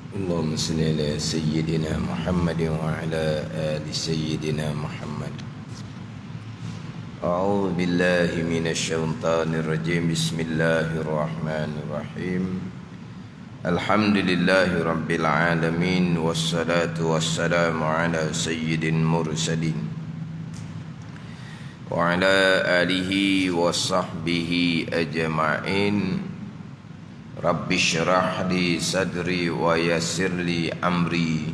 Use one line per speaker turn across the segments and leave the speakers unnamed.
اللهم صل على سيدنا محمد وعلى آل سيدنا محمد. أعوذ بالله من الشيطان الرجيم. بسم الله الرحمن الرحيم. الحمد لله رب العالمين، والصلاة والسلام على سيد المرسلين وعلى آله وصحبه أجمعين. Rabbi syrah li sadri wa yassir li amri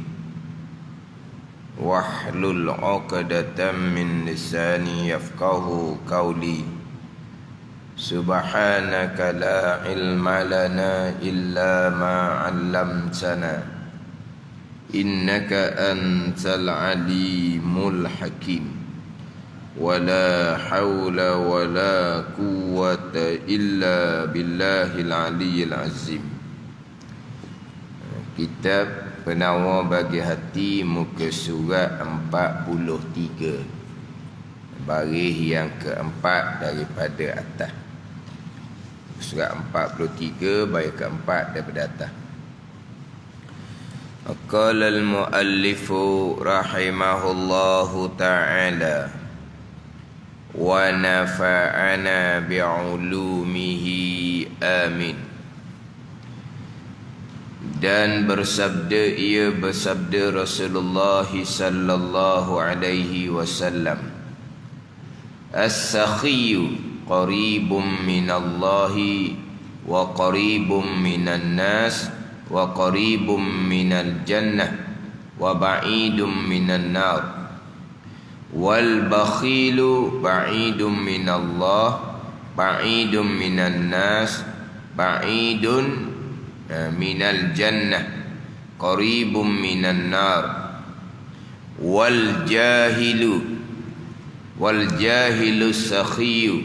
wahlul 'uqdatam min lisani yafqahu qawli. Subhanaka la ilma lana illa ma 'allamtana innaka antal alimul hakim. Wala hawla wala quwwata illa billahil aliyyil azim. Kitab Penawar Bagi Hati, muka surat 43, baris yang keempat daripada atas. Surat 43 baris keempat daripada atas. Qala al-muallifu rahimahullahu ta'ala wa nafa'ana bi'ulumihi amin. Dan bersabda Rasulullah sallallahu alaihi wasallam, as-sakhiyu qaribun minallahi wa qaribun minan nas wa qaribun minal jannah wa ba'idun minan nar. Wal bakhilu ba'idun minallah ba'idun minan nas ba'idun minal jannah qaribun minan nar. Wal jahilu sakhiyu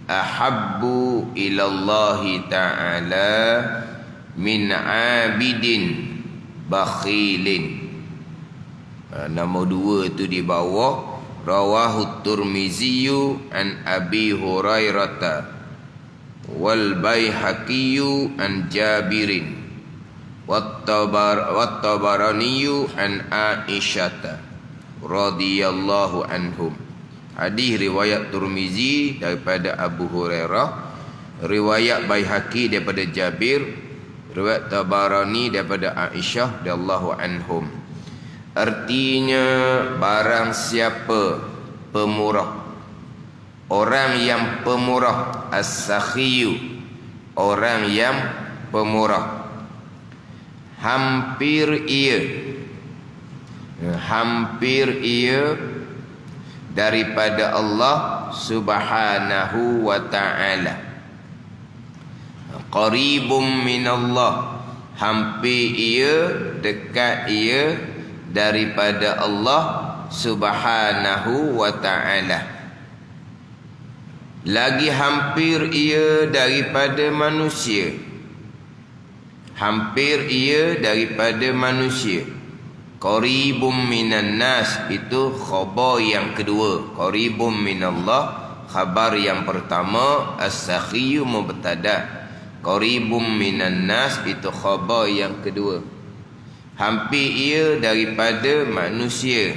ahabbu ilallahi ta'ala min abidin bakhilin. Nombor 2 tu di bawah. Rawahu Tirmiziyu an Abi Hurairah wal Baihaqiyyu an Jabirin wat Tabaraniyu an Aisyah radhiyallahu anhum. Hadis riwayat Tirmizi daripada Abu Hurairah, riwayat Baihaqi daripada Jabir, riwayat Tabarani daripada Aisyah radhiyallahu anhum. Artinya, barang siapa pemurah, orang yang pemurah, as-sakhiyu, orang yang pemurah, hampir ia daripada Allah subhanahu wa ta'ala. Qaribum minallah, hampir ia, dekat ia daripada Allah subhanahu wa ta'ala. Lagi hampir ia daripada manusia. Hampir ia daripada manusia. Qaribum minan nas, itu khabar yang kedua. Qaribum minallah, khabar yang pertama. As-sakhiyu mubtada. Qaribum minan nas, itu khabar yang kedua. Hampir ia daripada manusia.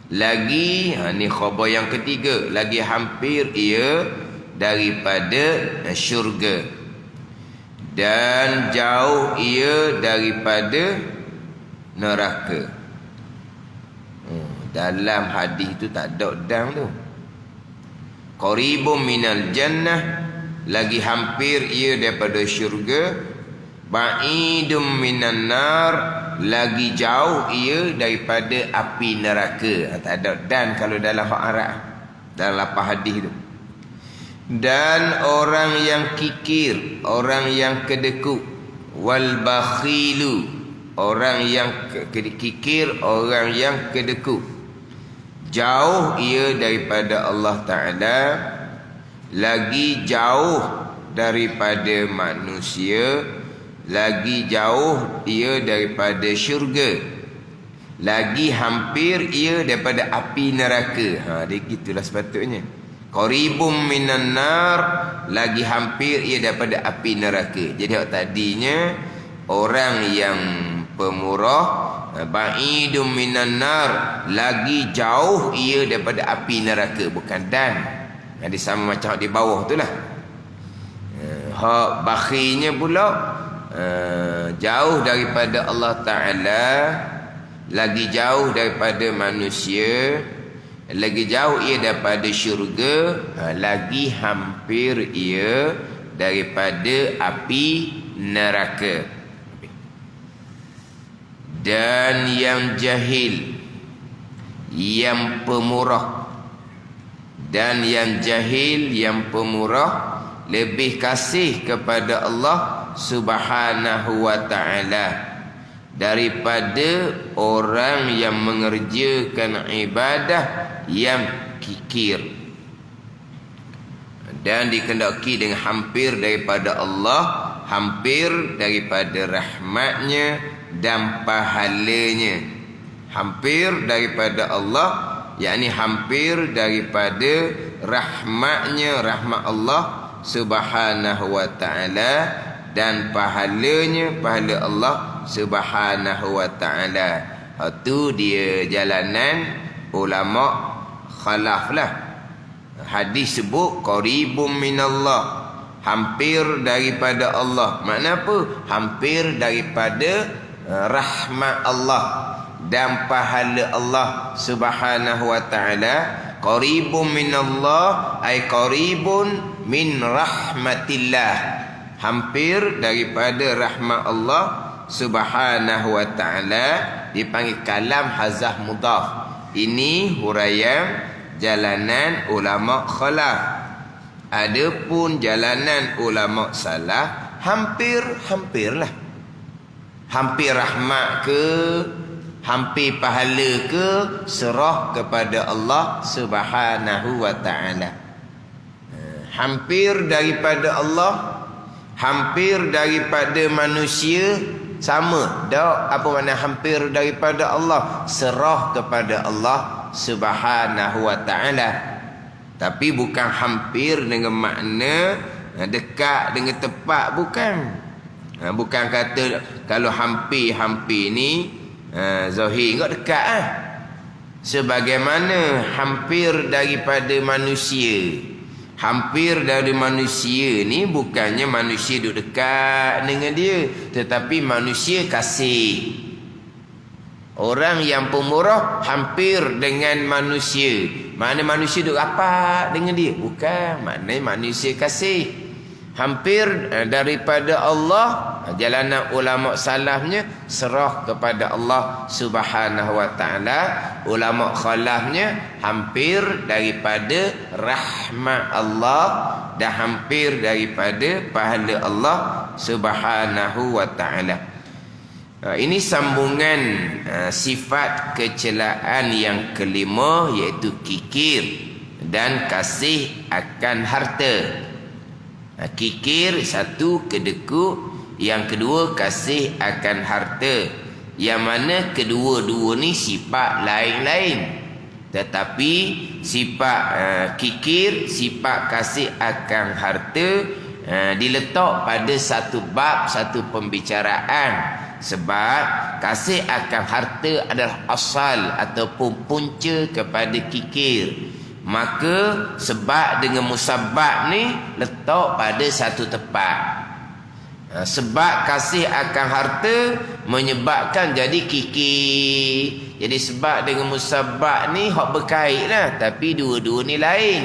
Lagi, ni khabar yang ketiga, lagi hampir ia daripada syurga. Dan jauh ia daripada neraka. Dalam hadis tu tak ada dan tu. Qaribun minal jannah, lagi hampir ia daripada syurga. Ba'idum minan nar, lagi jauh ia daripada api neraka. Tak ada dan kalau dalam hak Arab, dalam lapah hadis tu. Dan orang yang kikir, orang yang kedekut. Wal bakhilu, orang yang kikir, orang yang kedekut, jauh ia daripada Allah Ta'ala, lagi jauh daripada manusia, lagi jauh ia daripada syurga, lagi hampir ia daripada api neraka. Dia gitulah sepatutnya. Qaribum minan nar, lagi hampir ia daripada api neraka. Jadi tadinya orang yang pemurah, ba'idum minan nar, lagi jauh ia daripada api neraka. Bukan dan, ada sama macam di bawah tu lah. Hak bakhilnya pula jauh daripada Allah Ta'ala, lagi jauh daripada manusia, lagi jauh ia daripada syurga, lagi hampir ia daripada api neraka. Dan yang jahil, yang pemurah, dan yang jahil, yang pemurah, lebih kasih kepada Allah Subhanahu wa ta'ala daripada orang yang mengerjakan ibadah yang kikir. Dan dikendaki dengan hampir daripada Allah, hampir daripada rahmatnya dan pahalanya. Hampir daripada Allah, yakni hampir daripada rahmatnya, rahmat Allah Subhanahu wa ta'ala, dan pahalanya, pahala Allah Subhanahu wa ta'ala. Itu dia jalanan ulama khalaf lah. Hadis sebut qaribum minallah, hampir daripada Allah. Makna apa? Hampir daripada rahmat Allah dan pahala Allah Subhanahu wa ta'ala. Qaribun minallah ay qaribun min rahmatillah, hampir daripada rahmat Allah Subhanahu wa ta'ala. Dipanggil kalam hazah mudhaf. Ini huraian jalanan ulama khalaf. Adapun jalanan ulama salaf, hampir-hampirlah. Hampir rahmat ke, hampir pahala ke, serah kepada Allah Subhanahu wa ta'ala. Hampir daripada Allah, hampir daripada manusia, sama dak apa makna hampir daripada Allah? Serah kepada Allah Subhanahu wa ta'ala. Tapi bukan hampir dengan makna dekat dengan tepat, bukan. Bukan kata kalau hampir-hampir ni zahir enggak dekat ah. Sebagaimana hampir daripada manusia. Hampir dari manusia ni bukannya manusia duduk dekat dengan dia, tetapi manusia kasih. Orang yang pemurah hampir dengan manusia. Mana manusia duduk rapat dengan dia? Bukan, maknanya manusia kasih. Hampir daripada Allah, jalanan ulama salafnya serah kepada Allah Subhanahu wa ta'ala. Ulama khalafnya hampir daripada rahmat Allah dan hampir daripada pahala Allah Subhanahu wa ta'ala. Ini sambungan sifat kecelaan yang kelima, iaitu kikir dan kasih akan harta. Kikir satu, kedekut. Yang kedua, kasih akan harta. Yang mana kedua-dua ni sifat lain-lain, tetapi sifat kikir, sifat kasih akan harta diletak pada satu bab, satu pembicaraan. Sebab kasih akan harta adalah asal ataupun punca kepada kikir. Maka sebab dengan musabbab ni letak pada satu tempat. Sebab kasih akan harta menyebabkan jadi kikir. Jadi sebab dengan musabbab ni hak berkait lah, tapi dua-dua ni lain.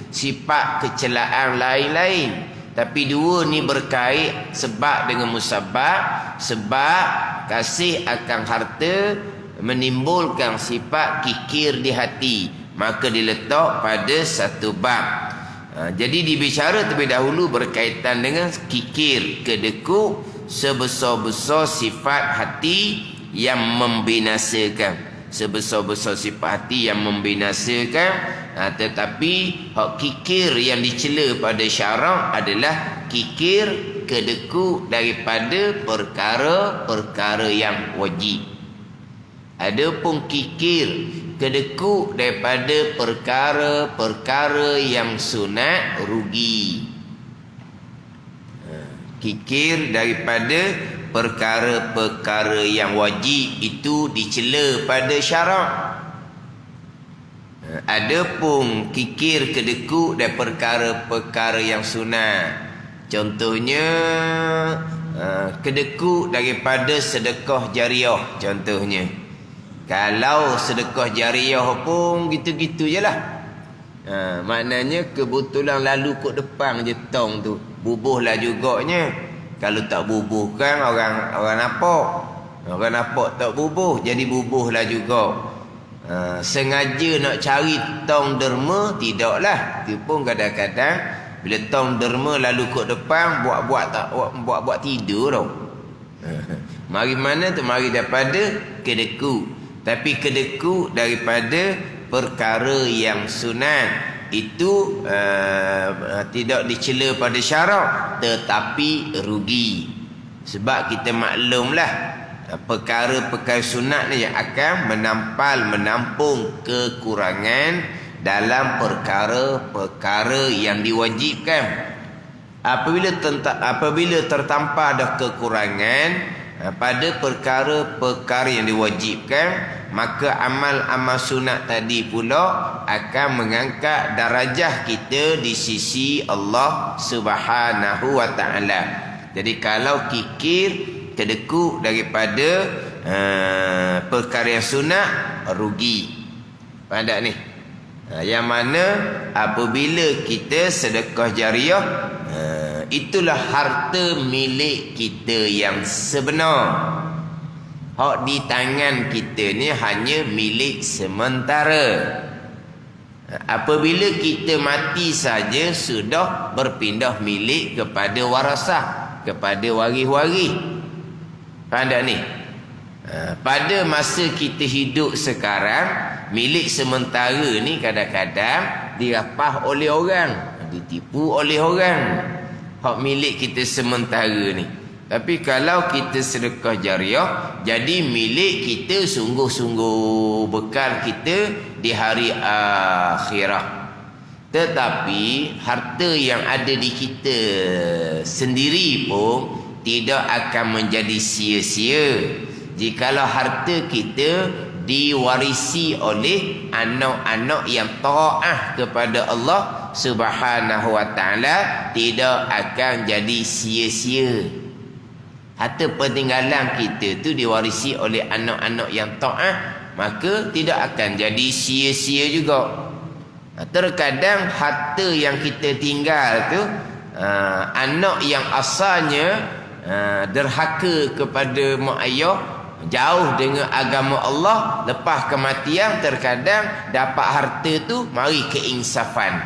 Sifat kecelaan lain-lain, tapi dua ni berkait. Sebab dengan musabbab, sebab kasih akan harta menimbulkan sifat kikir di hati, maka diletak pada satu bab. Jadi dibicara terlebih dahulu berkaitan dengan kikir, kedekut, sebesar-besar sifat hati yang membinasakan. Sebesar-besar sifat hati yang membinasakan. Tetapi hak kikir yang dicela pada syarak adalah kikir, kedekut daripada perkara-perkara yang wajib. Adapun kikir, kedekut daripada perkara-perkara yang sunat, rugi. Kikir daripada perkara-perkara yang wajib itu dicela pada syarak. Adapun kikir kedekut dari perkara-perkara yang sunat. Contohnya kedekut daripada sedekah jariah contohnya. Kalau sedekah jariah pun gitu-gitu je lah. Maknanya kebetulan lalu kot depan je tong tu, bubuhlah juganya. Kalau tak bubuh kan orang nampak. Orang nampak tak bubuh, jadi bubuhlah juga. Sengaja nak cari tong derma, tidaklah. Itu pun kadang-kadang bila tong derma lalu kot depan, buat tidur tau. Mari mana tu? Mari daripada kedekut. Tapi kedekut daripada perkara yang sunat itu tidak dicela pada syarak, tetapi rugi. Sebab kita maklumlah perkara-perkara sunat ni yang akan menampung kekurangan dalam perkara-perkara yang diwajibkan. Apabila tertampar ada kekurangan pada perkara-perkara yang diwajibkan, maka amal-amal sunat tadi pula akan mengangkat darajah kita di sisi Allah Subhanahu wa taala. Jadi kalau kikir kedekut daripada perkara yang sunat, rugi. Faham tak ni? Yang mana apabila kita sedekah jariah, itulah harta milik kita yang sebenar. Hak di tangan kita ni hanya milik sementara. Apabila kita mati saja, sudah berpindah milik kepada warasah, kepada waris-waris. Faham tak ni? Pada masa kita hidup sekarang, milik sementara ni kadang-kadang dirapah oleh orang, ditipu oleh orang. Hak milik kita sementara ni. Tapi kalau kita sedekah jariah, jadi milik kita sungguh-sungguh bekal kita di hari akhirat. Tetapi harta yang ada di kita sendiri pun tidak akan menjadi sia-sia jikalau harta kita diwarisi oleh anak-anak yang taat kepada Allah Subhanahu wa taala, tidak akan jadi sia-sia. Harta peninggalan kita tu diwarisi oleh anak-anak yang taat, maka tidak akan jadi sia-sia juga. Terkadang harta yang kita tinggal tu, anak yang asalnya derhaka kepada mak ayah, jauh dengan agama Allah, lepas kematian terkadang dapat harta tu, mari keinsafan.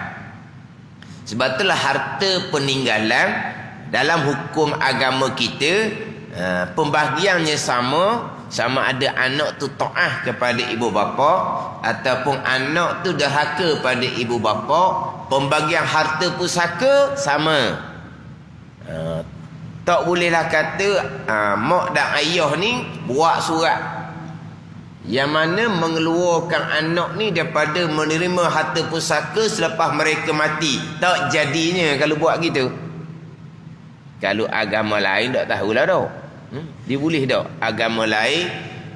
Sebab itulah harta peninggalan dalam hukum agama kita, pembahagiannya sama ada anak tu taat kepada ibu bapa ataupun anak tu derhaka pada ibu bapa, pembagian harta pusaka sama. Tak bolehlah kata mak dan ayah ni buat surat yang mana mengeluarkan anak ni daripada menerima harta pusaka selepas mereka mati. Tak jadinya kalau buat gitu. Kalau agama lain tak tahulah dah. Dia boleh tak? Agama lain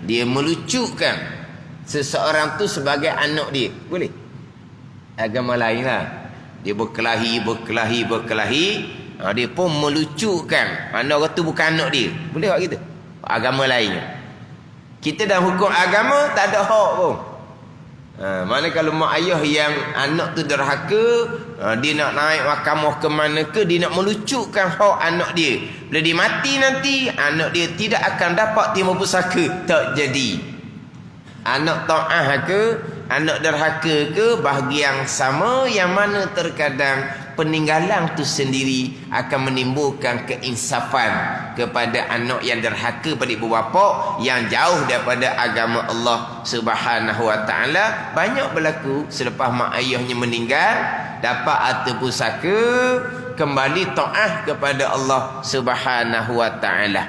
dia melucutkan seseorang tu sebagai anak dia. Boleh? Agama lain lah. Dia berkelahi. Dia pun melucutkan anak tu bukan anak dia. Boleh tak gitu? Agama lain. Kita dalam hukum agama tak ada hak pun. Mana kalau mak ayah yang anak tu derhaka, dia nak naik mahkamah ke mana ke, dia nak melucutkan hak anak dia. Bila dia mati nanti, anak dia tidak akan dapat timur pusaka. Tak jadi. Anak ta'ah ke, anak derhaka ke, bahagian sama, yang mana terkadang peninggalan tu sendiri akan menimbulkan keinsafan kepada anak yang derhaka pada ibu bapa, yang jauh daripada agama Allah Subhanahu wa taala. Banyak berlaku selepas mak ayahnya meninggal, dapat harta pusaka, kembali taat kepada Allah Subhanahu wa taala.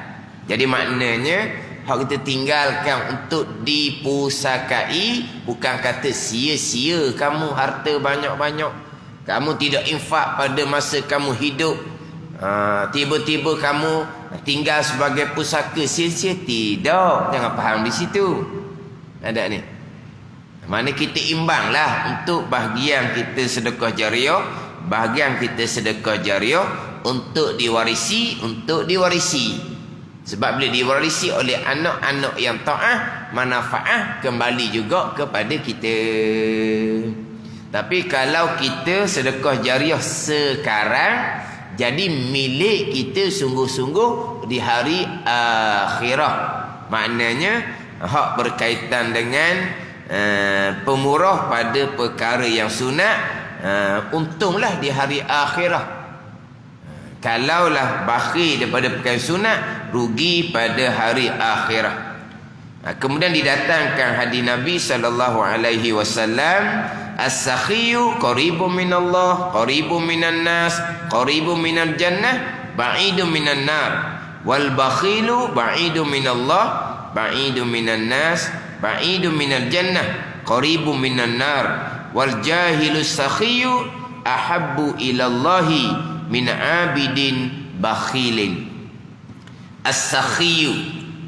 Jadi maknanya hak kita tinggalkan untuk dipusakai, bukan kata sia-sia kamu harta banyak-banyak, kamu tidak infak pada masa kamu hidup, Tiba-tiba kamu tinggal sebagai pusaka sia-sia. Tidak. Jangan faham di situ. Ada ni. Mana kita imbanglah untuk bahagian kita sedekah jariah, bahagian kita sedekah jariah untuk diwarisi, sebab bila diwarisi oleh anak-anak yang taat, manfaat kembali juga kepada kita. Tapi kalau kita sedekah jariah sekarang, jadi milik kita sungguh-sungguh di hari akhirat. Maknanya hak berkaitan dengan pemurah pada perkara yang sunat, untunglah di hari akhirat. Kalaulah bakhil daripada perkara sunat, rugi pada hari akhirat. Kemudian didatangkan hadis Nabi sallallahu alaihi wasallam, as-sakhiyu qaribun minallah, qaribun minan nas, qaribun minal jannah, ba'idun minan nar. Wal bakhilu ba'idun minallah, ba'idun minan nas, ba'idun minal jannah, qaribun minan nar. Wal jahilu sakhiyu ahabbu ilallahi min abidin bakhilin. As-sakhiyu,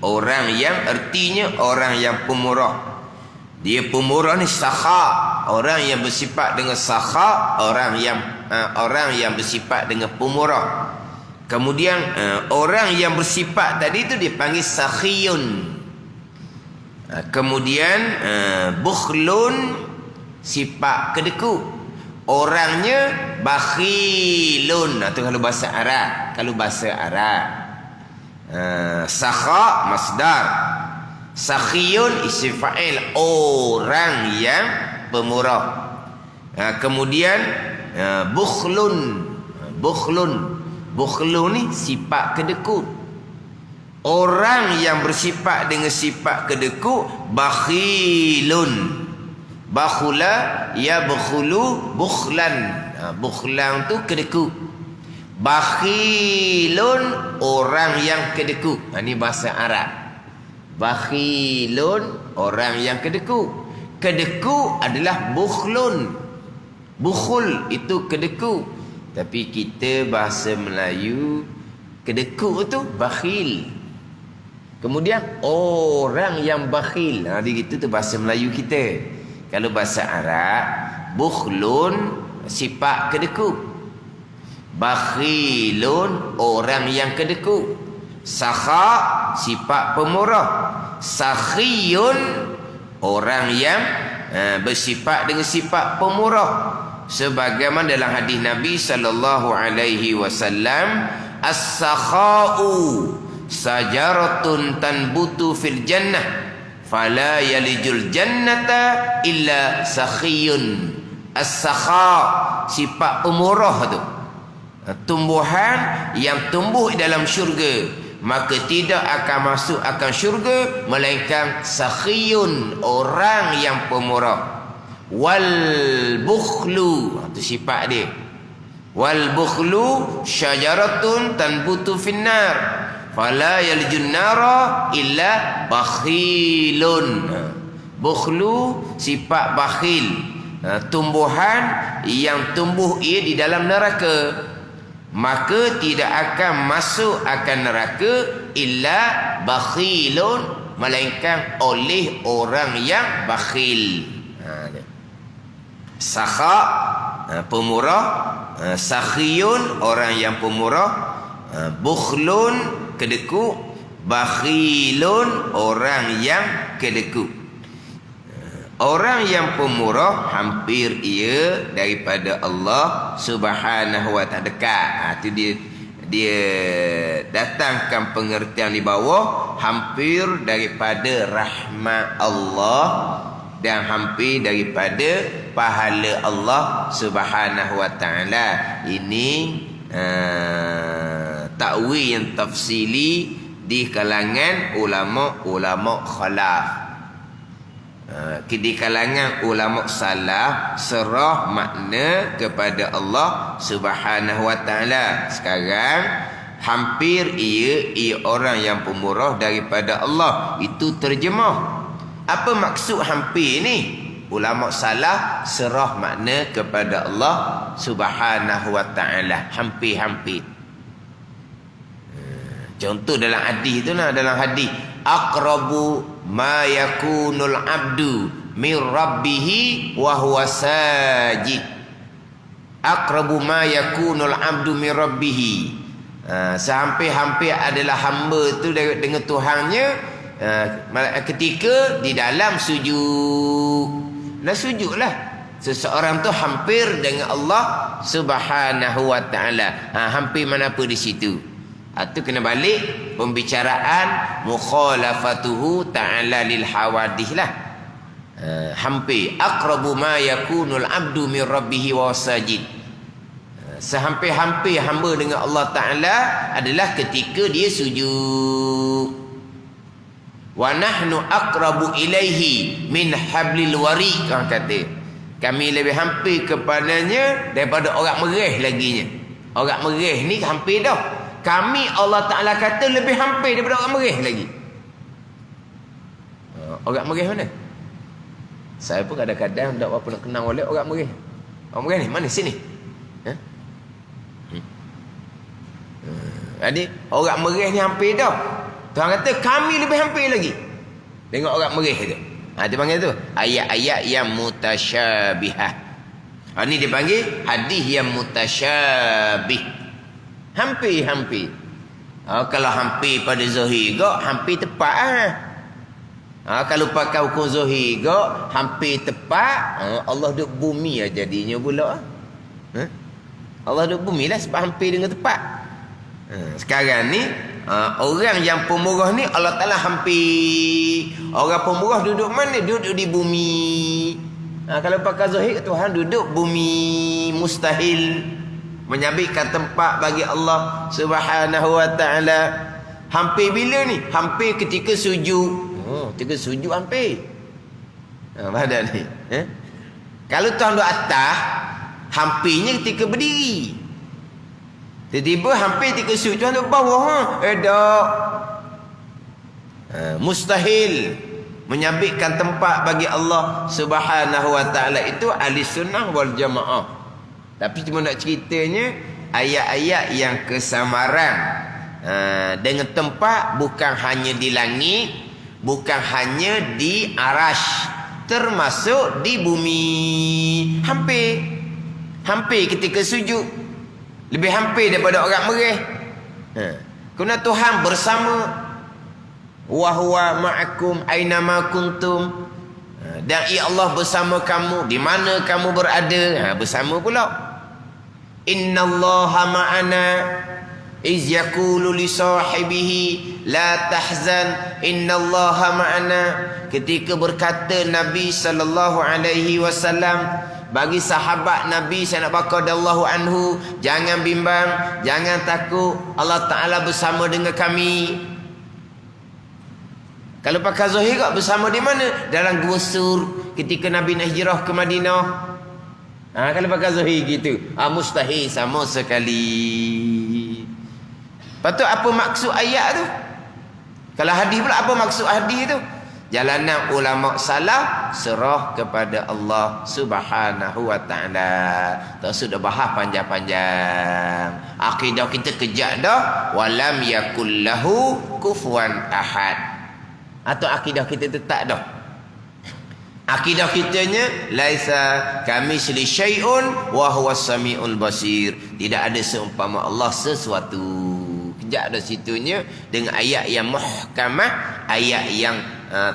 orang yang artinya orang yang pemurah. Dia pemurah ni sakha, orang yang bersifat dengan sakha, orang yang bersifat dengan pemurah. Kemudian orang yang bersifat tadi tu dipanggil sakhiyun. Kemudian bukhlun, sifat kedeku. Orangnya bakhilun. Itu kalau bahasa Arab. Sakha masdar, sakhiyun isim fa'il, orang yang pemurah. Kemudian bukhlun ni sifat kedeku. Orang yang bersifat dengan sifat kedeku, bakhilun. Bakhula ya bakhulu bukhlan. Bukhlan tu kedeku. Bakhilun, orang yang kedeku. Ini bahasa Arab. Bakhilun, orang yang kedeku. Kedeku adalah bukhlun. Bukhul itu kedeku. Tapi kita bahasa Melayu, kedeku tu bakhil. Kemudian orang yang bakhil. Itu tu bahasa Melayu kita. Kalau bahasa Arab, bukhlun sifat kedeku, bakhilun orang yang kedeku, sakha sifat pemurah, sakhiyun orang yang bersifat dengan sifat pemurah. Sebagaimana dalam hadis Nabi sallallahu alaihi wasallam, as-sakha'u sajaratun tanbutu fil jannah fala yalijul jannata illa sakhiyun. As-sakha sifat pemurah tu, tumbuhan yang tumbuh dalam syurga, maka tidak akan masuk akan syurga melainkan sakhiyun, orang yang pemurah. Wal bukhlu, itu sifat dia. Wal bukhlu syajaratun tanbutu finnar fala yalijun nara illa bakhilun. Bukhlu sifat bakhil, tumbuhan yang tumbuh ia di dalam neraka, maka tidak akan masuk akan neraka illa bakhilun, melainkan oleh orang yang bakhil. Sakha pemurah, sakhiyun orang yang pemurah, bukhlun kedeku, bakhilun orang yang kedeku. Orang yang pemurah hampir ia daripada Allah Subhanahu wa ta'ala dekat. Itu dia datangkan pengertian di bawah, hampir daripada rahmat Allah dan hampir daripada pahala Allah Subhanahu wa ta'ala. Ini takwil yang tafsili di kalangan ulama khalaf. Di kalangan ulama salaf, serah makna kepada Allah Subhanahu wa ta'ala. Sekarang hampir ia orang yang pemurah daripada Allah. Itu terjemah. Apa maksud hampir ni? Ulama salaf serah makna kepada Allah Subhanahu wa ta'ala, hampir-hampir. Contoh dalam hadis tu lah, dalam hadis aqrabu ma yakunul abdu min rabbih wa huwa sajid. Aqrabu ma yakunul abdu min rabbih. Sehampir-hampir adalah hamba tu dengan Tuhannya ketika di dalam sujud. Nah sujudlah. Seseorang tu hampir dengan Allah Subhanahu wa taala. Hampir mana apa di situ. Itu kena balik pembicaraan mukhalafatuhu ta'ala lil hawadih lah. Hampir aqrabu ma yakunul abdu min rabbih wa sajid. Sehampir-hampir hamba dengan Allah Ta'ala adalah ketika dia sujud. Wa nahnu aqrabu ilaihi min hablil warid. Orang kata kami lebih hampir kepadanya daripada orang mereh laginya. Orang mereh ni hampir dah. Kami Allah Ta'ala kata lebih hampir daripada orang mereh lagi. Orang mereh mana? Saya pun kadang-kadang tak apa nak kenal oleh orang mereh. Orang mereh ni mana? Sini. Jadi orang mereh ni hampir dah. Tuhan kata kami lebih hampir lagi dengan orang mereh tu. Dia panggil tu ayat-ayat yang mutasyabihah. Ni dia panggil hadis yang mutasyabih. Hampir-hampir. Kalau hampir pada zahir gak, hampir tepat. Kalau pakai hukum zahir gak, hampir tepat. Allah duduk bumi aja jadinya pula. Allah duduk bumi lah sebab hampir dengan tepat. Sekarang ni orang yang pemurah ni Allah Ta'ala hampir. Orang pemurah duduk mana? Duduk di bumi. Kalau pakai zahir Tuhan duduk bumi. Mustahil menyabitkan tempat bagi Allah Subhanahu wa ta'ala. Hampir bila ni? Hampir ketika sujud. Ketika sujud hampir. Badan ni. Kalau Tuhan duduk atas, hampirnya ketika berdiri. Tiba-tiba hampir ketika sujud Tuhan duduk bawah. Tak. Mustahil menyabitkan tempat bagi Allah Subhanahu wa ta'ala. Itu ahli sunnah wal jamaah. Tapi cuma nak ceritanya ayat-ayat yang kesamaran dengan tempat bukan hanya di langit, bukan hanya di arash, termasuk di bumi. Hampir ketika sujud. Lebih hampir daripada orang mereh. Kerana Tuhan bersama. Wa huwa ma'akum aynama kuntum. Dan ia Allah bersama kamu di mana kamu berada. Bersama pula. Innallaha ma'ana iz yaqulu li sahibihi la tahzan innallaha ma'ana. Ketika berkata Nabi sallallahu alaihi wasallam bagi sahabat Nabi Sayyidina Bakar radhiyallahu anhu, jangan bimbang, jangan takut, Allah Ta'ala bersama dengan kami. Kalau pakai zahir bersama di mana? Dalam Gua Sur ketika Nabi nak hijrah ke Madinah. Kalau pakai zahir gitu, mustahil sama sekali. Patut apa maksud ayat tu? Kalau hadis pula apa maksud hadis tu? Jalanan ulama salaf serah kepada Allah Subhanahu wa ta'ala. Tak sudah bahas panjang-panjang. Akidah kita kejak dah. Walam yakul lahu kufuwan ahad. Atau akidah kita tetap dah. Akidah kitanya laisa kamitsli syai'un wa huwas samiul basir. Tidak ada seumpama Allah sesuatu. Kejak dah situnya dengan ayat yang muhkamah, ayat yang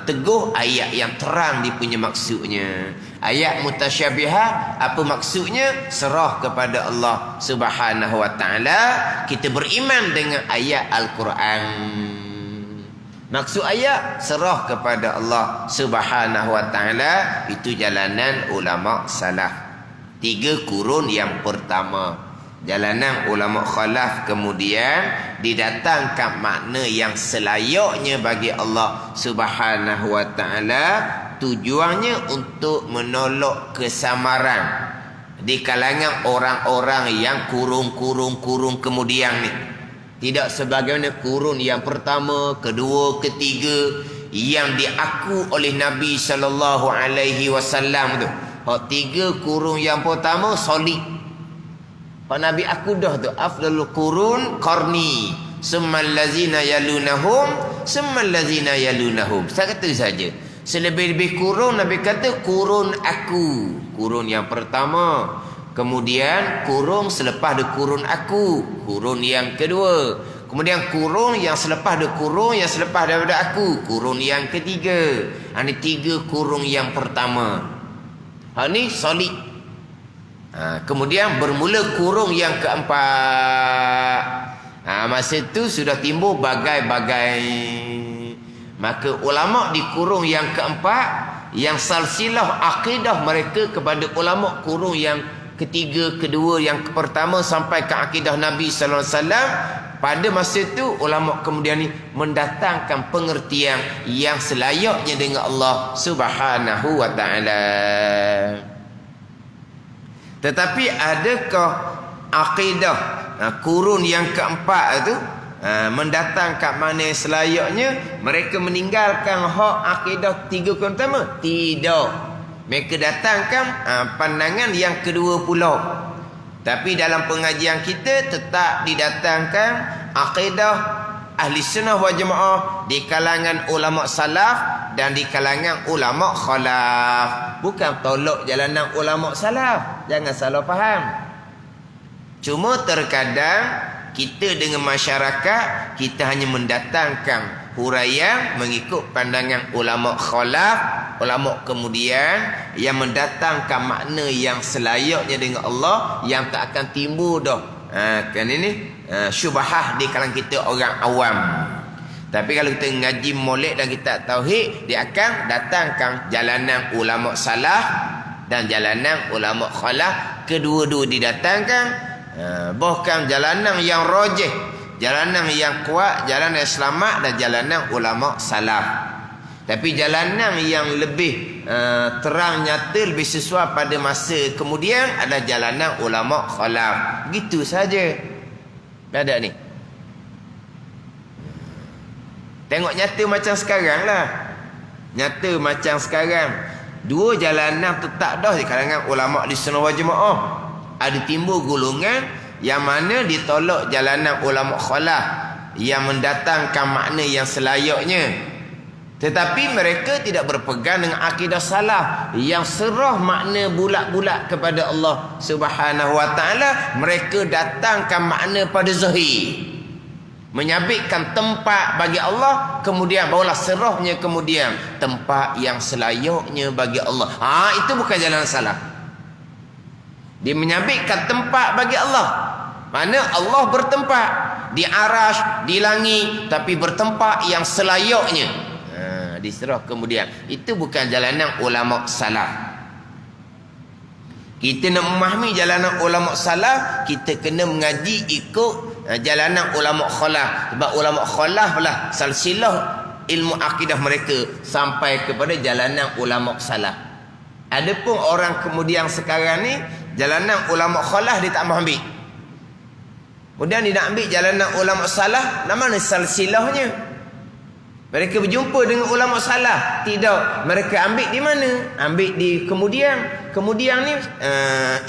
teguh, ayat yang terang dia punya maksudnya. Ayat mutasyabihah apa maksudnya? Serah kepada Allah Subhanahu wa taala. Kita beriman dengan ayat Al-Quran. Maksud ayat serah kepada Allah Subhanahu wa taala. Itu jalanan ulama salaf. 3 kurun yang pertama. Jalanan ulama khalaf kemudian didatangkan makna yang selayaknya bagi Allah Subhanahu wa taala. Tujuannya untuk menolak kesamaran di kalangan orang-orang yang kurung kemudian ni. Tidak sebagaimana kurun yang pertama, kedua, ketiga yang diaku oleh Nabi sallallahu alaihi wasallam tu. 3 kurun yang pertama solid. Pak Nabi aku dah tu afdalul qurun qarni. summal ladzina yalunahum, summal ladzina yalunahum. Satu saja. Selebih-lebih kurun Nabi kata kurun aku, kurun yang pertama, kemudian kurun selepas ada kurun aku, kurun yang kedua, kemudian kurun yang selepas ada kurun yang selepas daripada aku, kurun yang ketiga. Ini 3 kurun yang pertama. Ini solid. Kemudian bermula kurun yang keempat. Masa itu sudah timbul bagai-bagai. Maka ulama di kurung yang keempat, yang silsilah akidah mereka kepada ulama kurung yang ketiga, kedua, yang pertama sampai ke akidah Nabi sallallahu alaihi wasallam. Pada masa itu ulama kemudian ni mendatangkan pengertian yang selayaknya dengan Allah Subhanahu wa taala. Tetapi adakah akidah kurun yang keempat itu mendatangkan mana selayaknya mereka meninggalkan hak akidah 3 kurun pertama? Tidak. Mereka datangkan pandangan yang kedua pula. Tapi dalam pengajian kita tetap didatangkan akidah ahli sunnah wal jamaah di kalangan ulama salaf dan di kalangan ulama khalaf. Bukan tolak jalanan ulama salaf, jangan salah faham. Cuma terkadang kita dengan masyarakat, kita hanya mendatangkan huraian mengikut pandangan ulama khalaf, ulama kemudian yang mendatangkan makna yang selayaknya dengan Allah, yang tak akan timbul dah kan ini syubhah di kalangan kita orang awam. Tapi kalau kita ngaji molek dan kitab tauhid, dia akan datangkan jalanan ulama salaf dan jalanan ulama khalaf, kedua-dua didatangkan. Bahkan jalanan yang rajih, jalanan yang kuat, jalanan yang selamat dan jalanan ulama salaf. Tapi jalanan yang lebih terang nyata, lebih sesuai pada masa kemudian adalah jalanan ulama khalaf. Begitu saja. Ada ni. Tengok nyata macam sekarang lah. Nyata macam sekarang. 2 jalanan tetap dah di kalangan ulama di sunnah wal jamaah. Ada timbul golongan yang mana ditolak jalanan ulama khalaf yang mendatangkan makna yang selayaknya, tetapi mereka tidak berpegang dengan akidah salaf yang serah makna bulat-bulat kepada Allah Subhanahu wa taala. Mereka datangkan makna pada zahir, menyabitkan tempat bagi Allah, kemudian barulah serahnya kemudian tempat yang selayaknya bagi Allah. Itu bukan jalan salaf. Dia menyabitkan tempat bagi Allah. Mana Allah bertempat di arash, di langit, tapi bertempat yang selayaknya. Diserah kemudian. Itu bukan jalanan ulama salaf. Kita nak memahami jalanan ulama salaf, kita kena mengaji ikut jalanan ulama khalaf. Sebab ulama khalaf lah silsilah ilmu akidah mereka sampai kepada jalanan ulama salaf. Adapun orang kemudian sekarang ni, jalanan ulama khalaf dia tak mahu ambil. Kemudian dia nak ambil jalanan ulama salaf, mana silsilahnya? Mereka berjumpa dengan ulama salaf, tidak. Mereka ambil di mana? Ambil di kemudian. Kemudian ni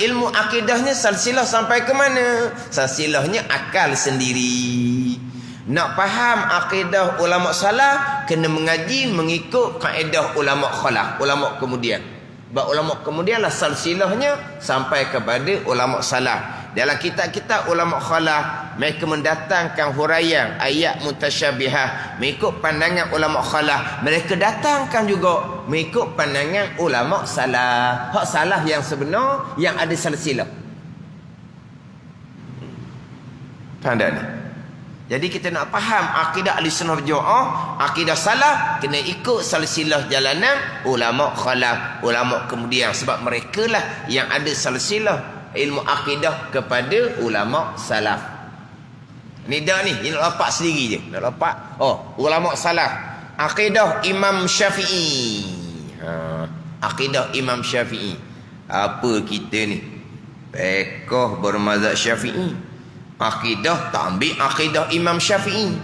ilmu akidahnya silsilah sampai ke mana? Silsilahnya akal sendiri. Nak faham akidah ulama salaf, kena mengaji mengikut kaedah ulama khalaf, ulama kemudian. Sebab ulama kemudianlah silsilahnya sampai kepada ulama salaf. Dalam kitab-kitab ulama khalaf, mereka mendatangkan huraian ayat mutasyabihah mengikut pandangan ulama khalaf. Mereka datangkan juga mengikut pandangan ulama salaf. Hak salaf yang sebenar, yang ada silsilah. Faham tak ni? Jadi kita nak faham akidah ahli-sunnah wal jamaah, akidah salaf, kena ikut silsilah jalanan ulama khalaf, ulama kemudian. Sebab mereka lah yang ada silsilah ilmu akidah kepada ulama salaf. Ni dah ni, ini nak lapak sendiri je. Nak lapak. Ulama salaf. Akidah Imam Syafi'i. Akidah Imam Syafi'i. Apa kita ni? Pekoh bermazhab Syafi'i. Akidah tak ambil akidah Imam Syafi'i.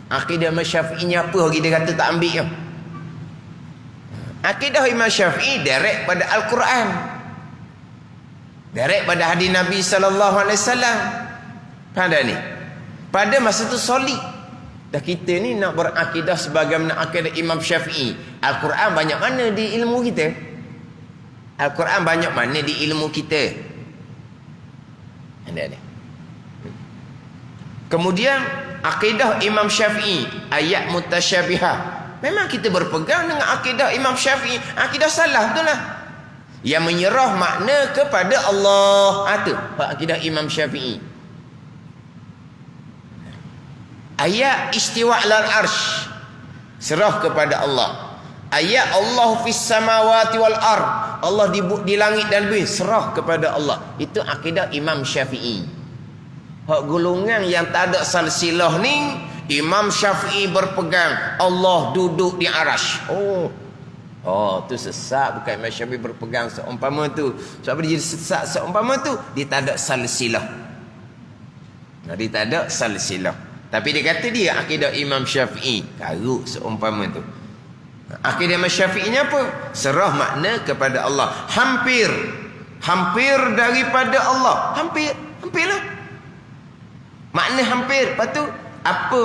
Akidah Imam Syafi'i ni apa kita kata tak ambil? Akidah Imam Syafi'i direct pada Al-Quran, direct pada hadis Nabi sallallahu alaihi wasallam. Faham tak ni? Pada masa tu solid. Dah kita ni nak berakidah sebagaimana akidah Imam Syafi'i. Al-Quran banyak mana di ilmu kita? Al-Quran banyak mana di ilmu kita? Ada. Kemudian akidah Imam Syafi'i, ayat mutasyabihah. Memang kita berpegang dengan akidah Imam Syafi'i, akidah salah tu lah. Yang menyerah makna kepada Allah. Itu akidah Imam Syafi'i. Ayat istiwa alal arsh, serah kepada Allah. Ayat Allah fis samawati wal ard, Allah di langit dan bumi, serah kepada Allah. Itu akidah Imam Syafi'i. Hak golongan yang tak ada silsilah ni, Imam Syafi'i berpegang Allah duduk di arash. Oh, tu sesat. Bukan Imam Syafi'i berpegang seumpama tu. Sebab dia jadi sesat seumpama tu, dia tak ada silsilah. Dia tak ada silsilah. Tapi dia kata dia akidah Imam Syafi'i, karuk seumpama tu. Akidah Imam Syafi'i ni apa? Serah makna kepada Allah. Hampir daripada Allah. Hampirlah. Makna hampir. Lepas tu apa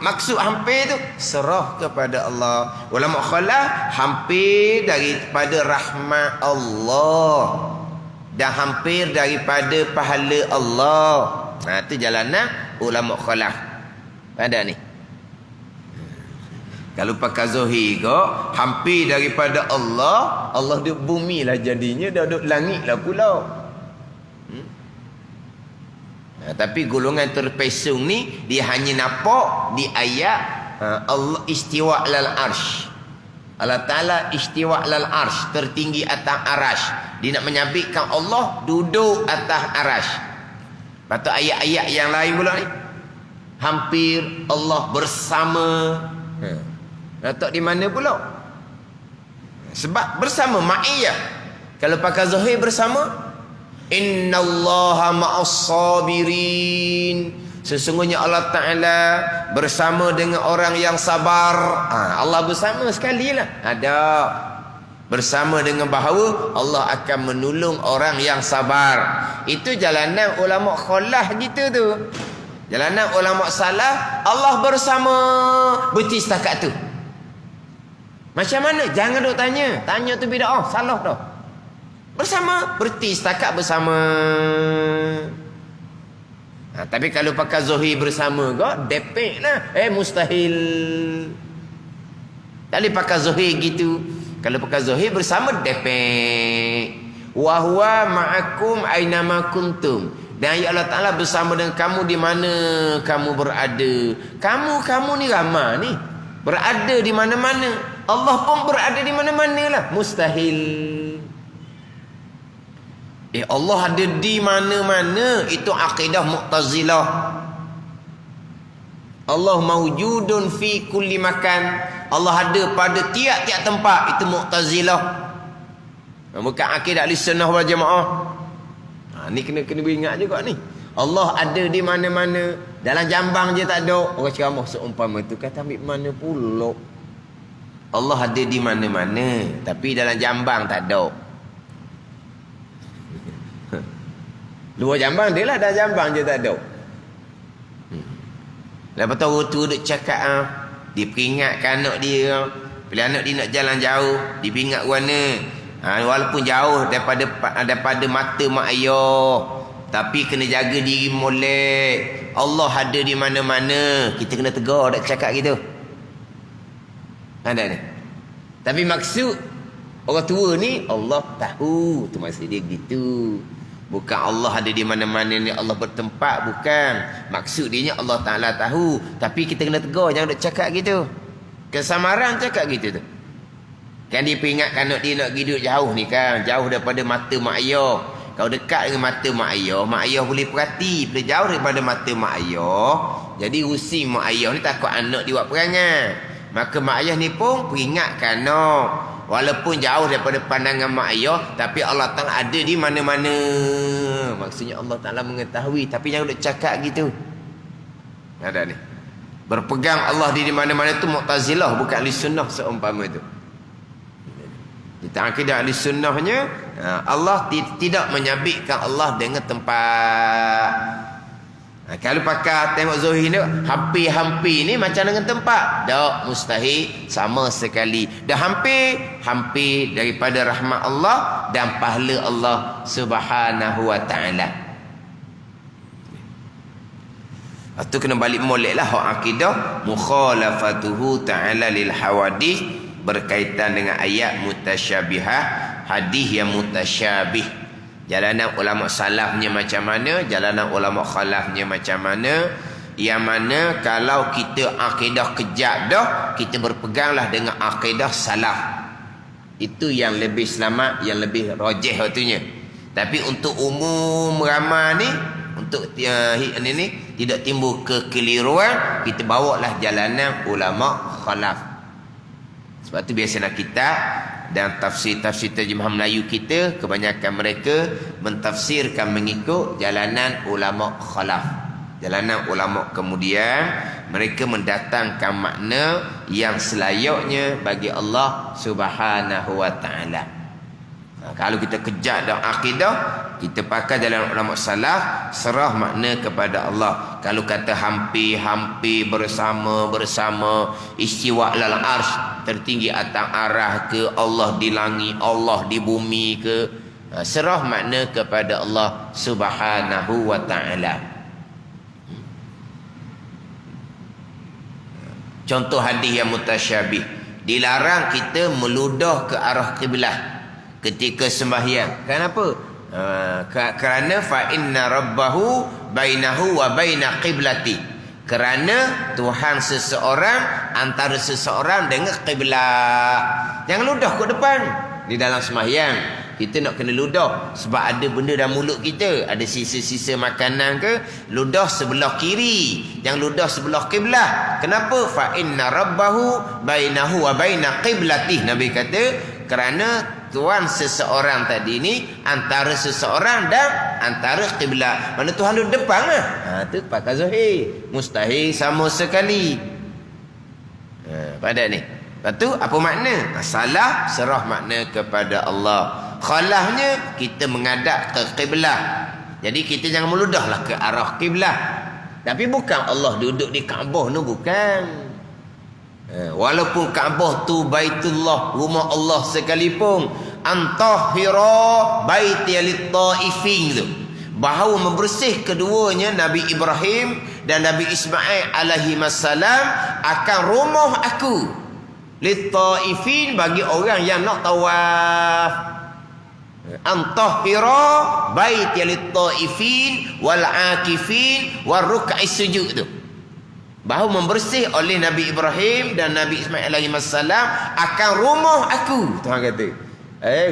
maksud hampir tu? Serah kepada Allah. Ulama khalah hampir daripada rahmat Allah dan hampir daripada pahala Allah. Itu jalanan ulama khalah. Ada ni. Kalau pakai zahir ke, hampir daripada Allah, Allah duduk bumi lah jadinya, dah duduk langit lah pula. Tapi golongan terpesong ni, dia hanya nampak di ayat Allah istiwa alal arsh. Allah Ta'ala istiwa alal arsh, tertinggi atas arash. Dia nak menyabitkan Allah duduk atas arash. Lepas tu ayat-ayat yang lain pula ni, hampir Allah bersama. Letak di mana pula? Sebab bersama ma'iyah. Kalau pakai zahir bersama, innallaha ma'as sabirin, sesungguhnya Allah Ta'ala bersama dengan orang yang sabar. Allah bersama sekali lah. Ada bersama dengan bahawa Allah akan menolong orang yang sabar. Itu jalanan ulama khalah gitu tu. Jalanan ulama salah, Allah bersama, berhenti setakat tu. Macam mana? Jangan duk tanya. Tanya tu bid'ah, salah dah. Bersama, berhenti setakat bersama. Tapi kalau pakai zahir bersama kau, depek lah. Mustahil. Tak boleh pakai zahir gitu. Kalau pakai zahir bersama, depek. Wa huwa ma'akum aynama kuntum. Dan ya Allah Ta'ala bersama dengan kamu di mana kamu berada. Kamu ni ramai ni, berada di mana-mana. Allah pun berada di mana-mana lah. Mustahil. Allah ada di mana-mana. Itu akidah Mu'tazilah. Allah mawjudun fi kulli makan. Allah ada pada tiap-tiap tempat. Itu Mu'tazilah. Bukan akidah Ahlussunnah wal Jamaah. Ni kena ingat juga ni. Allah ada di mana-mana. Dalam jambang je tak ada. Orang ceramah seumpama tu kata ambil mana pula. Allah ada di mana-mana, tapi dalam jambang tak ada. Luar jambang dia lah, dalam jambang je tak ada. Lepas tu orang tu duk cakap, dia peringatkan anak dia. Bila anak dia nak jalan jauh, dia peringat warna. Walaupun jauh daripada mata mak ayah, tapi kena jaga diri molek. Allah ada di mana-mana. Kita kena tegar tak cakap gitu. Ada ni. Tapi maksud orang tua ni, Allah tahu. Tu maksud dia gitu. Bukan Allah ada di mana-mana ni, Allah bertempat. Bukan. Maksud dia Allah Ta'ala tahu. Tapi kita kena tegar, jangan duk cakap gitu. Kesamaran cakap gitu tu. Kan dia peringatkan anak dia nak hidup jauh ni kan. Jauh daripada mata mak ayah. Kalau dekat dengan mata mak ayah boleh perhati. Bila jauh daripada mata mak ayah, jadi usi mak ayah ni takut anak dia buat perangai. Maka mak ayah ni pun peringatkan anak. Walaupun jauh daripada pandangan mak ayah, tapi Allah Ta'ala ada di mana-mana. Maksudnya Allah Ta'ala mengetahui. Tapi jangan duk cakap gitu. Ada ni. Berpegang Allah di mana-mana tu Mu'tazilah, bukan Ahlussunnah seumpama tu. Kita akidah Ahlussunnahnya, Allah tidak menyabitkan Allah dengan tempat. Kalau pakai tengok Zuhir ni, hampir-hampir ni macam dengan tempat. Tak, mustahil sama sekali. Dah hampir daripada rahmat Allah dan pahala Allah Subhanahu wa taala. Itu kena balik molek lah hak akidah. Mukhalafatuhu ta'ala lil hawadith, berkaitan dengan ayat mutasyabihah, hadis yang mutasyabih. Jalanan ulama salafnya macam mana, jalanan ulama khalafnya macam mana. Yang mana kalau kita akidah kejap dah, kita berpeganglah dengan akidah salaf. Itu yang lebih selamat, yang lebih rajih waktunya. Tapi untuk umum ramai ni, untuk ini tidak timbul kekeliruan, kita bawalah jalanan ulama khalaf. Sebab tu biasanya kita dan tafsir-tafsir terjemah Melayu kita, kebanyakan mereka mentafsirkan mengikut jalanan ulama khalaf. Jalanan ulama kemudian mereka mendatangkan makna yang selayaknya bagi Allah Subhanahu wa taala. Kalau kita kejar dalam akidah, kita pakai jalan ulama salaf, serah makna kepada Allah. Kalau kata hampir-hampir bersama, istiwa alal arsh, tertinggi atas arah ke, Allah di langit, Allah di bumi ke, serah makna kepada Allah Subhanahu wa taala. Contoh hadis yang mutasyabih, dilarang kita meludah ke arah kiblat ketika sembahyang. Kenapa? Kerana fa inna rabbahu bainahu wa baina qiblati. Kerana Tuhan seseorang antara seseorang dengan kiblat. Jangan ludah ke depan di dalam sembahyang. Kita nak kena ludah sebab ada benda dalam mulut kita, ada sisa-sisa makanan ke, ludah sebelah kiri, jangan ludah sebelah kiblat. Kenapa? Fa inna rabbahu bainahu wa baina qiblati. Nabi kata kerana Tuhan seseorang tadi ni antara seseorang dan antara kiblat. Mana Tuhan duduk depan lah. Tu pakai zahir. Mustahil sama sekali. Pada ni. Lepas tu apa makna? Salah serah makna kepada Allah. Khalafnya kita menghadap ke kiblat. Jadi kita jangan meludahlah ke arah kiblat. Tapi bukan Allah duduk di Kaabah tu, bukan. Walaupun Kaabah tu Baitullah, rumah Allah sekalipun, antahira baiti lit-taifin tu, bahawa membersih keduanya Nabi Ibrahim dan Nabi Ismail alaihi wassalam akan rumah aku lit-taifin, bagi orang yang nak tawaf. Antahira baiti lit-taifin wal akifin war ruk'is sujud tu, bahawa membersih oleh Nabi Ibrahim dan Nabi Ismail alaihi wassalam akan rumah aku. Tuhan kata,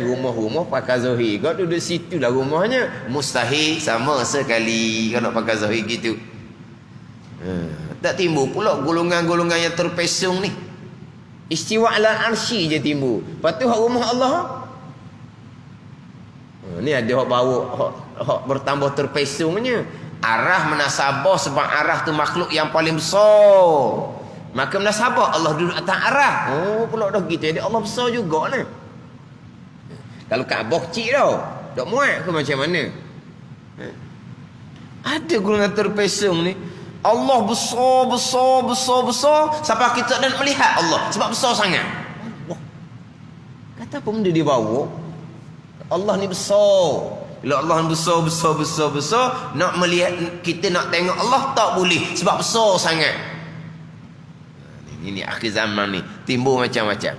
rumah-rumah pakai zahir, kau duduk situ lah rumahnya. Mustahil sama sekali kau nak pakai zahir gitu. Tak timbul pula golongan-golongan yang terpesong ni. Istiwa ala arsy je timbul. Lepas tu hak rumah Allah. Ni ada hak bawa hak bertambah terpesongnya. Arah menasabah sebab arah tu makhluk yang paling besar. Maka menasabah Allah duduk atas arah. Pula dah gitu. Jadi Allah besar juga ni. Kalau Kaabah kecil tau, tak muat ke macam mana? Ada golongan terpesong ni. Allah besar sampai kita tak nak melihat Allah sebab besar sangat. Kata apa benda dia bawa? Allah ni besar. Bila Allah besar, nak melihat, kita nak tengok Allah tak boleh sebab besar sangat. Ini akhir zaman ni timbul macam-macam.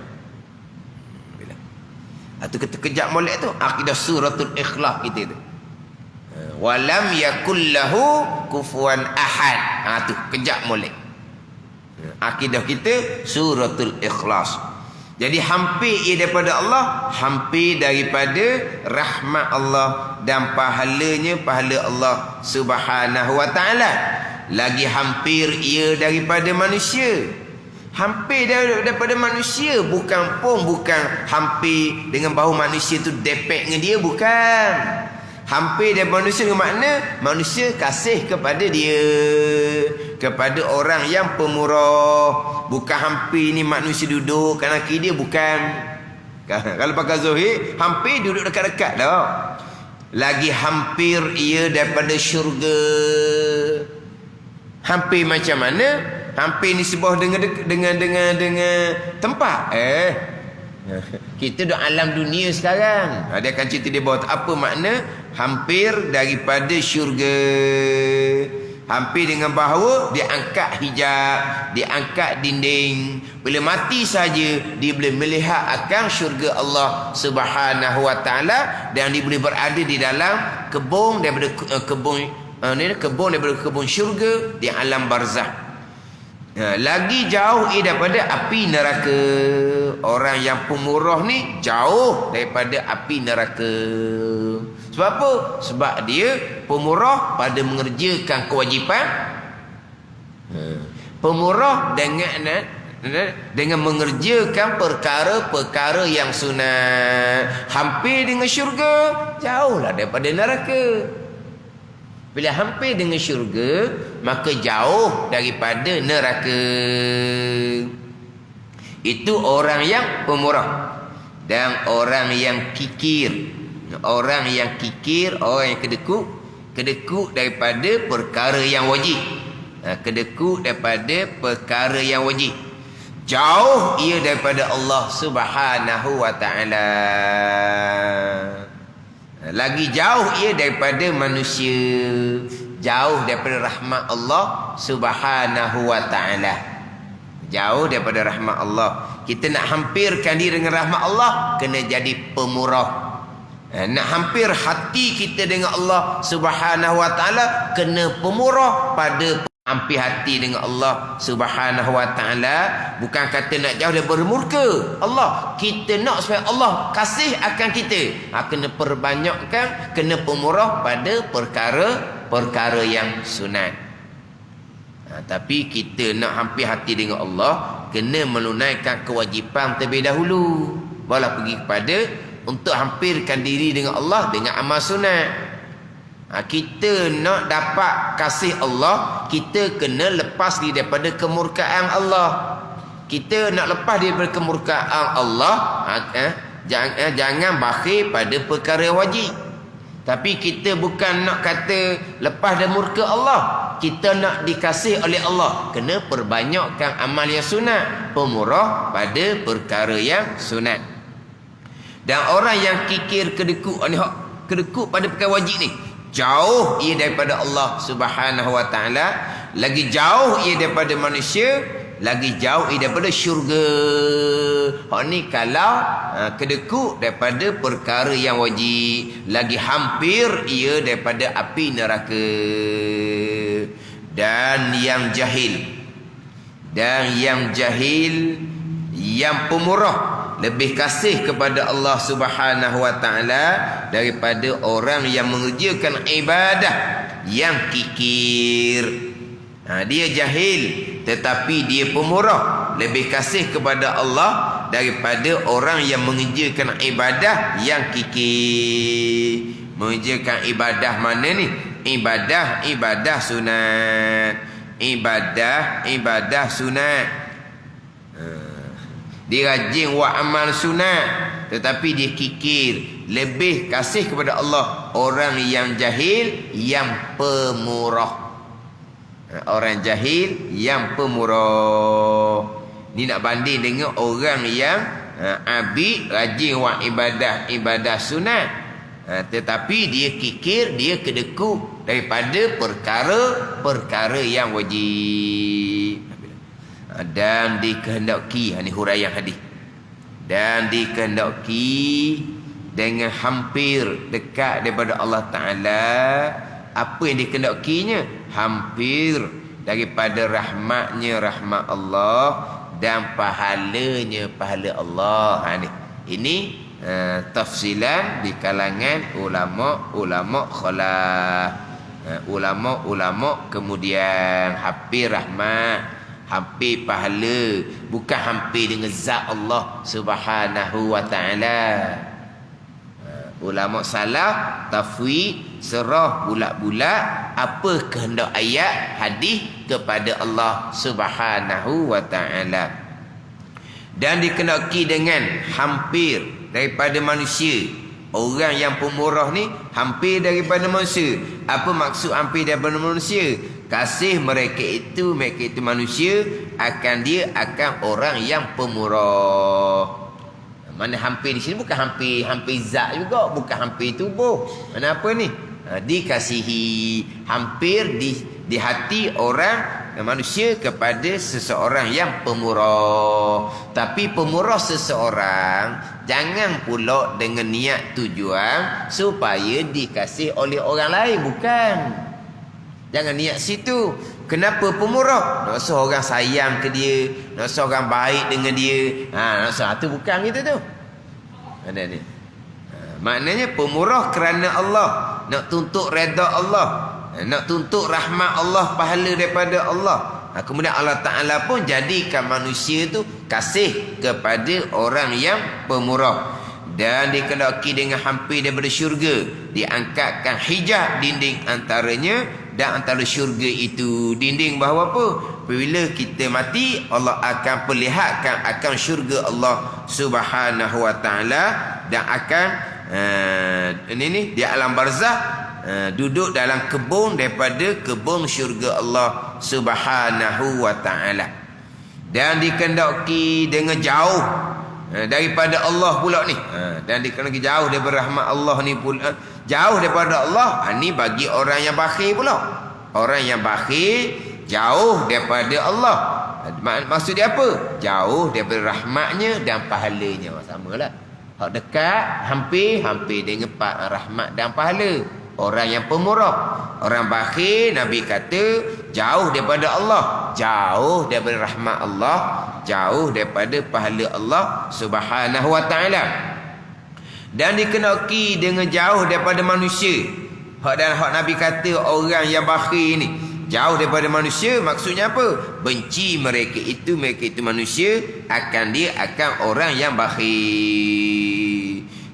Atau kita kejap molek tu akidah suratul ikhlas kita tu. Walam yakul lahu kufuwan ahad. Tu kejap molek. Akidah kita suratul ikhlas. Jadi hampir ia daripada Allah, hampir daripada rahmat Allah dan pahalanya pahala Allah Subhanahu wa taala. Lagi hampir ia daripada manusia. Hampir daripada manusia, bukan hampir dengan bahawa manusia tu depek dengan dia, bukan. Hampir daripada manusia dengan makna manusia kasih kepada dia, kepada orang yang pemurah. Bukan hampir ni manusia duduk kanan kiri dia, bukan. Kalau pakai zahir, hampir duduk dekat-dekat dah. Lagi hampir ia daripada syurga. Hampir macam mana? Hampir ni sebuah dengan tempat. Kita duduk alam dunia sekarang. Dia akan cerita dia bawa apa makna hampir daripada syurga. Hampir dengan bahawa dia angkat hijab, dia angkat dinding. Bila mati saja dia boleh melihat akan syurga Allah Subhanahu wa taala, dan dia boleh berada di dalam kebun daripada kebun syurga di alam barzakh. Lagi jauh daripada api neraka. Orang yang pemurah ni jauh daripada api neraka. Sebab apa? Sebab dia pemurah pada mengerjakan kewajipan. Pemurah dengan mengerjakan perkara-perkara yang sunat. Hampir dengan syurga, jauhlah daripada neraka. Bila hampir dengan syurga, maka jauh daripada neraka. Itu orang yang pemurah. Dan orang yang kikir. Orang yang kikir, orang yang kedekut daripada perkara yang wajib. Kedekut daripada perkara yang wajib. Jauh ia daripada Allah Subhanahu wa taala. Lagi jauh ia daripada manusia, jauh daripada rahmat Allah Subhanahu wa taala. Jauh daripada rahmat Allah. Kita nak hampirkan diri dengan rahmat Allah, kena jadi pemurah. Nak hampir hati kita dengan Allah Subhanahu wa taala, kena pemurah pada hampir hati dengan Allah Subhanahu wa taala. Bukan kata nak jauh daripada murka Allah. Kita nak supaya Allah kasih akan kita. Kena perbanyakkan, kena pemurah pada perkara yang sunat. Tapi kita nak hampir hati dengan Allah, kena menunaikan kewajipan terlebih dahulu, barulah pergi kepada untuk hampirkan diri dengan Allah dengan amal sunat. Kita nak dapat kasih Allah, kita kena lepas diri daripada kemurkaan Allah. Kita nak lepas diri daripada kemurkaan Allah, jangan bakhil pada perkara wajib. Tapi kita bukan nak kata lepas dari murka Allah, kita nak dikasih oleh Allah, kena perbanyakkan amal yang sunat, pemurah pada perkara yang sunat. Dan orang yang kikir kedekut pada perkara wajib ni, jauh ia daripada Allah Subhanahu wa taala. Lagi jauh ia daripada manusia, lagi jauh ia daripada syurga. Hak ni kalau kedekut daripada perkara yang wajib, lagi hampir ia daripada api neraka. Dan yang jahil, yang pemurah, lebih kasih kepada Allah Subhanahu wa taala daripada orang yang mengerjakan ibadah yang kikir. Dia jahil tetapi dia pemurah, lebih kasih kepada Allah daripada orang yang mengerjakan ibadah yang kikir. Mengerjakan ibadah mana ni? Ibadah sunat. Ibadah sunat. Dia rajin buat amal sunat, tetapi dia kikir, lebih kasih kepada Allah orang yang jahil, yang pemurah. Orang jahil yang pemurah. Ni nak banding dengan orang yang abid, rajin buat ibadah sunat, tetapi dia kikir, dia kedekut daripada perkara yang wajib. Dan dikehendaki, ini huraian hadis, dan dikehendaki dengan hampir dekat daripada Allah Ta'ala. Apa yang dikehendakinya? Hampir daripada rahmatnya rahmat Allah, dan pahalanya pahala Allah. Ini tafsilan di kalangan ulama khalaf. Ulama kemudian hampir rahmat, hampir pahala, bukan hampir dengan zat Allah Subhanahu wa taala. Ulama salaf tafwid, serah bulat-bulat apa kehendak ayat hadis kepada Allah Subhanahu wa taala. Dan dikehendaki dengan hampir daripada manusia, orang yang pemurah ni hampir daripada manusia. Apa maksud hampir daripada manusia? Kasih mereka itu manusia, dia akan orang yang pemurah. Mana hampir di sini bukan hampir zat juga, bukan hampir tubuh. Mana apa ni? Dikasihi, hampir di hati orang manusia kepada seseorang yang pemurah. Tapi pemurah seseorang jangan pula dengan niat tujuan supaya dikasih oleh orang lain, bukan. Jangan niat situ. Kenapa pemurah? Nak rasa orang sayang ke dia, nak rasa orang baik dengan dia. Nak rasa tu bukan gitu tu. Ada ni. Maknanya pemurah kerana Allah, nak tuntut redha Allah, nak tuntut rahmat Allah, pahala daripada Allah. Kemudian Allah Ta'ala pun jadikan manusia tu kasih kepada orang yang pemurah. Dan dikendaki dengan hampir daripada syurga, diangkatkan hijab dinding antaranya dan antara syurga itu. Dinding bahawa apa? Bila kita mati, Allah akan perlihatkan akan syurga Allah Subhanahu wa ta'ala, dan akan di alam barzah, duduk dalam kebun daripada kebun syurga Allah Subhanahu wa ta'ala. Dan dikendaki dengan jauh daripada Allah pula ni. Dan dikendaki jauh daripada rahmat Allah ni pula. Jauh daripada Allah, ni bagi orang yang bakhil pula. Orang yang bakhil jauh daripada Allah. Maksud dia apa? Jauh daripada rahmatnya dan pahalanya. Samalah. Hak dekat hampir dengan rahmat dan pahala. Orang yang pemurah, orang bakhil, Nabi kata jauh daripada Allah, jauh daripada rahmat Allah, jauh daripada pahala Allah Subhanahu wa ta'ala. Dan dikenaki dengan jauh daripada manusia. Hak Nabi kata orang yang bakhil ni jauh daripada manusia, maksudnya apa? Benci mereka itu manusia, dia akan orang yang bakhil.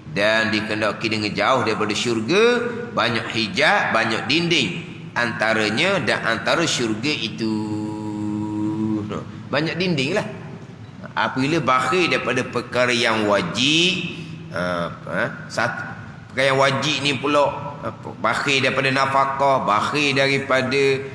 Dan dikendaki dengan jauh daripada syurga, banyak hijab, banyak dinding antaranya dan antara syurga itu. Banyak dinding lah. Apabila bakhil daripada perkara yang wajib, satu perkara yang wajib ni pula, bakhil daripada nafkah, bakhil daripada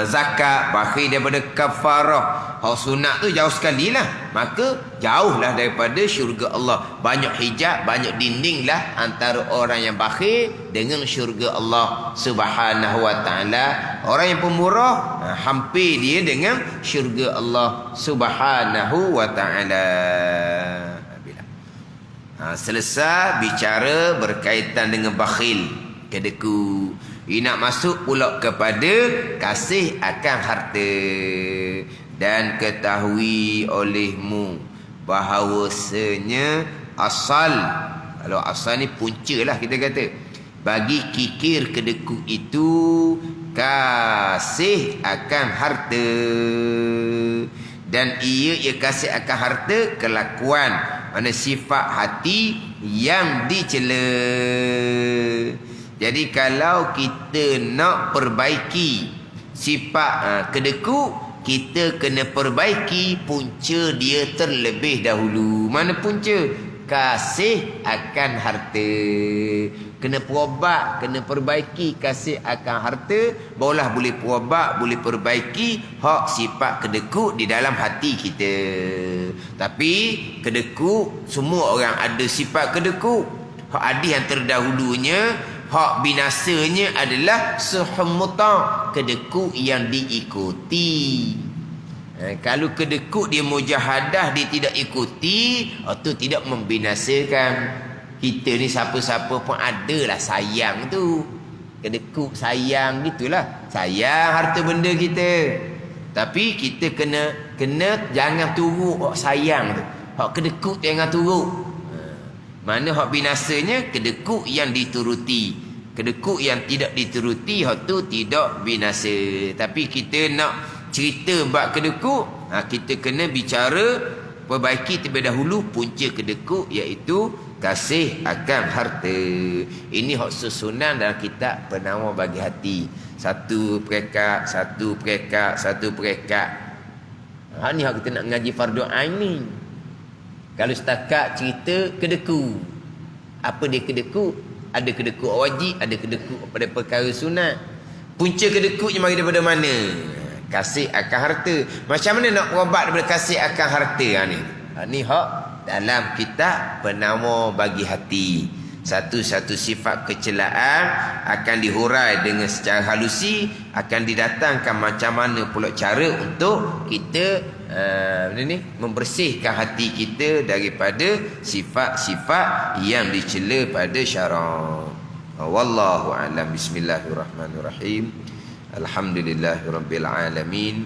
zakat, bakhil daripada kafarah. Hak sunat tu jauh sekali lah, maka jauhlah daripada syurga Allah. Banyak hijab, banyak dinding lah antara orang yang bakhil dengan syurga Allah Subhanahu wa ta'ala. Orang yang pemurah, hampir dia dengan syurga Allah Subhanahu wa ta'ala. Selesai bicara berkaitan dengan bakhil, kedeku. Ia nak masuk pula kepada kasih akan harta. Dan ketahui olehmu bahawasanya asal, kalau asal ni punca lah kita kata, bagi kikir kedeku itu kasih akan harta. Dan ia kasih akan harta kelakuan, mana sifat hati yang dicela. Jadi kalau kita nak perbaiki sifat kedeku, kita kena perbaiki punca dia terlebih dahulu. Mana punca? Kasih akan harta. Kena perobat, kena perbaiki kasih akan harta, barulah boleh perobat, boleh perbaiki hak sifat kedeku di dalam hati kita. Tapi kedeku, semua orang ada sifat kedeku. Hak hadis yang terdahulunya, hak binasanya adalah sehumutan, kedeku yang diikuti. Kalau kedeku dia mujahadah, dia tidak ikuti, itu tidak membinasakan. Kita ni siapa-siapa pun adalah sayang tu. Kedekut sayang gitulah. Sayang harta benda kita. Tapi kita kena jangan turut hak sayang tu. Hak kedekut jangan turut. Mana hak binasanya? Kedekut yang dituruti. Kedekut yang tidak dituruti, hak tu tidak binasa. Tapi kita nak cerita bab kedekut, kita kena bicara perbaiki terlebih dahulu punca kedekut, iaitu kasih akan harta. Ini hak susunan dalam kitab Penawar Bagi Hati. Satu perekat. Ni hak kita nak ngaji fardu ain ni. Kalau setakat cerita kedeku, Apa dia kedekut? Ada kedekut wajib, ada kedekut pada perkara sunat. Punca kedekutnya mari daripada mana? Kasih akan harta. Macam mana nak berobat daripada kasih akan harta ni? Ni hak dalam kitab penama bagi hati. Satu-satu sifat kecelaan akan dihurai dengan secara halusi, akan didatangkan macam mana pula cara untuk kita membersihkan hati kita daripada sifat-sifat yang dicela pada syarak. Wallahu a'lam. Bismillahirrahmanirrahim. Alhamdulillahirabbil alamin.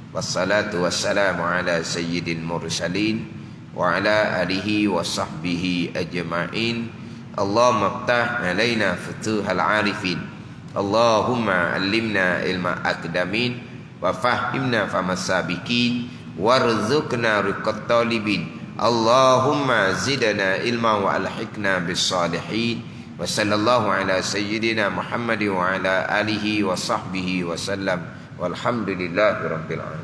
Wassalatu wassalamu ala sayyidil mursalin wa ala alihi wa sahbihi ajma'in. Allahumma ftah alaina futuhal arifin. Allahumma allimna ilma akdamin wa fahimna famasabikin warzuqna riqat talibin. Allahumma zidna ilma wa alhiqna bis salihin. Wa sallallahu ala sayyidina Muhammad wa ala alihi wa sahbihi wa sallam. Walhamdulillahi rabbil alamin.